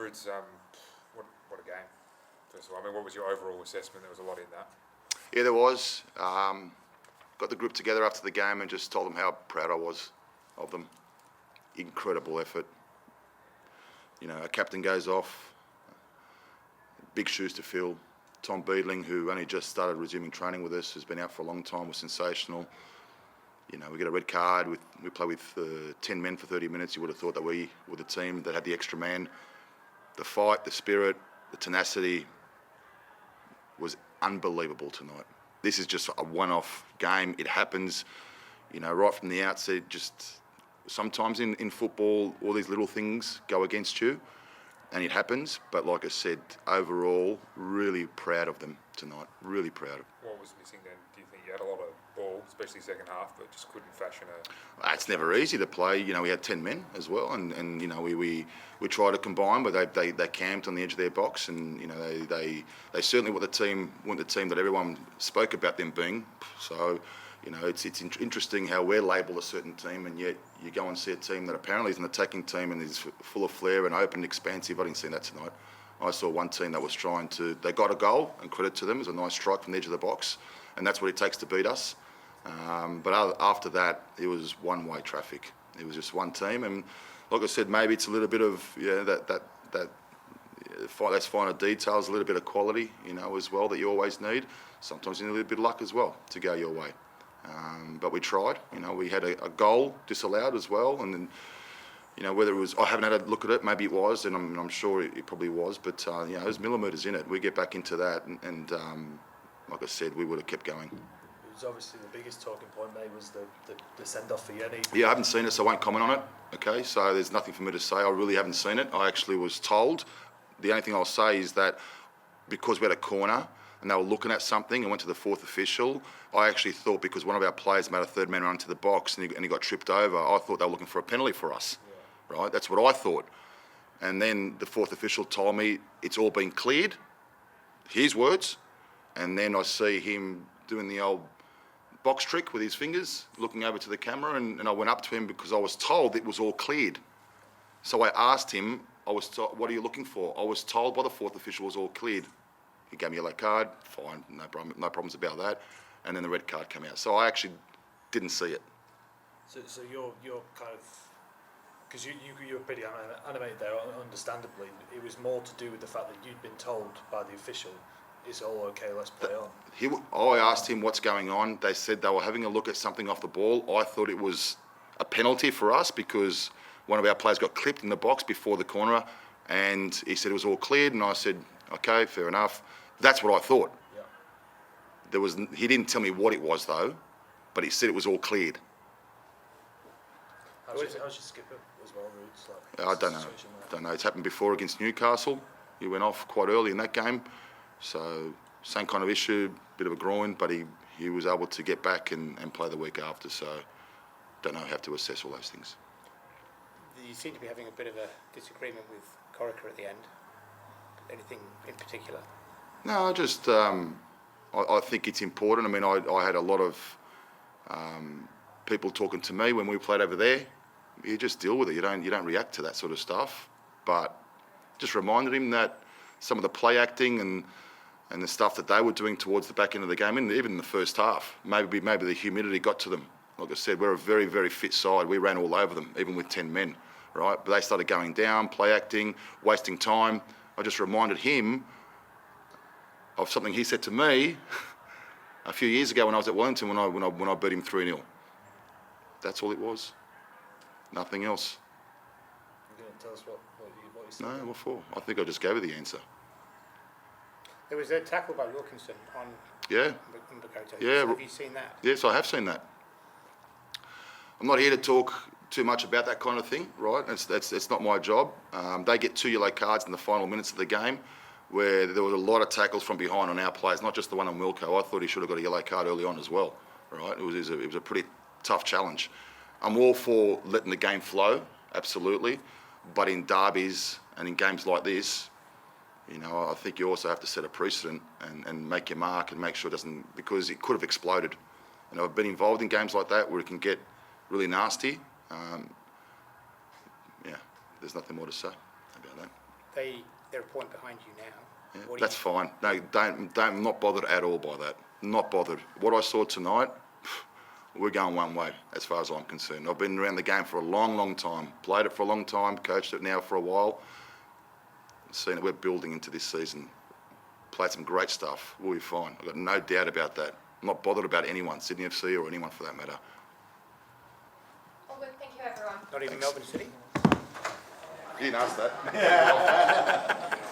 Ruds, what a game. First of all, I mean, what was your overall assessment? There was a lot in that. Yeah, there was. Got the group together after the game and just told them how proud I was of them. Incredible effort. You know, our captain goes off. Big shoes to fill. Tom Beadling, who only just started resuming training with us, has been out for a long time, was sensational. You know, we get a red card. We play with 10 men for 30 minutes. You would have thought that we were the team that had the extra man. The fight, the spirit, the tenacity was unbelievable tonight. This is just a one-off game. It happens, you know, right from the outset. Just sometimes in football, all these little things go against you, and it happens. But like I said, overall, really proud of them tonight. Really proud. What was missing then? Do you think you had a lot of ball, especially second half, but just couldn't fashion a... It's never easy to play. You know, we had 10 men as well, and you know, we tried to combine, but they camped on the edge of their box, and you know, they certainly weren't the team that everyone spoke about them being. So, you know, it's interesting how we're labelled a certain team, and yet you go and see a team that apparently is an attacking team and is full of flair and open, expansive. I didn't see that tonight. I saw one team that was trying to... They got a goal, and credit to them. It was a nice strike from the edge of the box, and that's what it takes to beat us. But after that, it was one-way traffic. It was just one team, and like I said, maybe it's a little bit of those finer details, a little bit of quality, you know, as well that you always need. Sometimes you need a little bit of luck as well to go your way. But we tried. You know, we had a goal disallowed as well, and then, you know, whether it was, I haven't had a look at it. Maybe it was, and I'm sure it probably was. But you know, there's millimetres in it. We get back into that, and like I said, we would have kept going. It was obviously the biggest talking point, mate, was the send-off for Yenny. Yeah, I haven't seen it, so I won't comment on it. Okay, so there's nothing for me to say. I really haven't seen it. I actually was told. The only thing I'll say is that because we had a corner and they were looking at something and went to the fourth official, I actually thought because one of our players made a third man run to the box and he got tripped over, I thought they were looking for a penalty for us. Yeah. Right? That's what I thought. And then the fourth official told me it's all been cleared. His words. And then I see him doing the old box trick with his fingers, looking over to the camera, and I went up to him because I was told it was all cleared. So I asked him, what are you looking for? I was told by the fourth official it was all cleared. He gave me a yellow card, fine, no problems about that. And then the red card came out. So I actually didn't see it. So you're kind of, because you were pretty animated there, understandably. It was more to do with the fact that you'd been told by the official, it's all okay, let's play on. I asked him what's going on. They said they were having a look at something off the ball. I thought it was a penalty for us because one of our players got clipped in the box before the corner, and he said it was all cleared, and I said, okay, fair enough. That's what I thought. Yeah. He didn't tell me what it was though, but he said it was all cleared. How's your skipper as well, Rudes? I don't know. It's happened before against Newcastle. He went off quite early in that game. So same kind of issue, bit of a groin, but he was able to get back and play the week after. So don't know how to assess all those things. You seem to be having a bit of a disagreement with Corica at the end. Anything in particular? No, just I think it's important. I mean, I had a lot of people talking to me when we played over there. You just deal with it. You don't react to that sort of stuff. But just reminded him that some of the play acting and the stuff that they were doing towards the back end of the game, and even in the first half, maybe the humidity got to them. Like I said, we're a very, very fit side. We ran all over them, even with 10 men, right? But they started going down, play acting, wasting time. I just reminded him of something he said to me a few years ago when I was at Wellington when I beat him 3-0. That's all it was. Nothing else. You going to tell us what you said? No, what for? I think I just gave her the answer. There was a tackle by Wilkinson on Mbakota. Yeah. Have you seen that? Yes, I have seen that. I'm not here to talk too much about that kind of thing, right? It's not my job. They get 2 yellow cards in the final minutes of the game, where there was a lot of tackles from behind on our players, not just the one on Wilco. I thought he should have got a yellow card early on as well, right? It was a pretty tough challenge. I'm all for letting the game flow, absolutely, but in derbies and in games like this, you know, I think you also have to set a precedent and make your mark and make sure it doesn't, because it could have exploded. And I've been involved in games like that where it can get really nasty. There's nothing more to say about that. they're a point behind you now. Yeah, What do that's fine. No, don't. I'm not bothered at all by that. Not bothered. What I saw tonight, we're going one way as far as I'm concerned. I've been around the game for a long, long time. Played it for a long time. Coached it now for a while. Seen that we're building into this season. Played some great stuff. We'll be fine. I've got no doubt about that. I'm not bothered about anyone, Sydney FC or anyone for that matter. All good. Thank you, everyone. Not even Thanks. Melbourne City? You didn't ask that.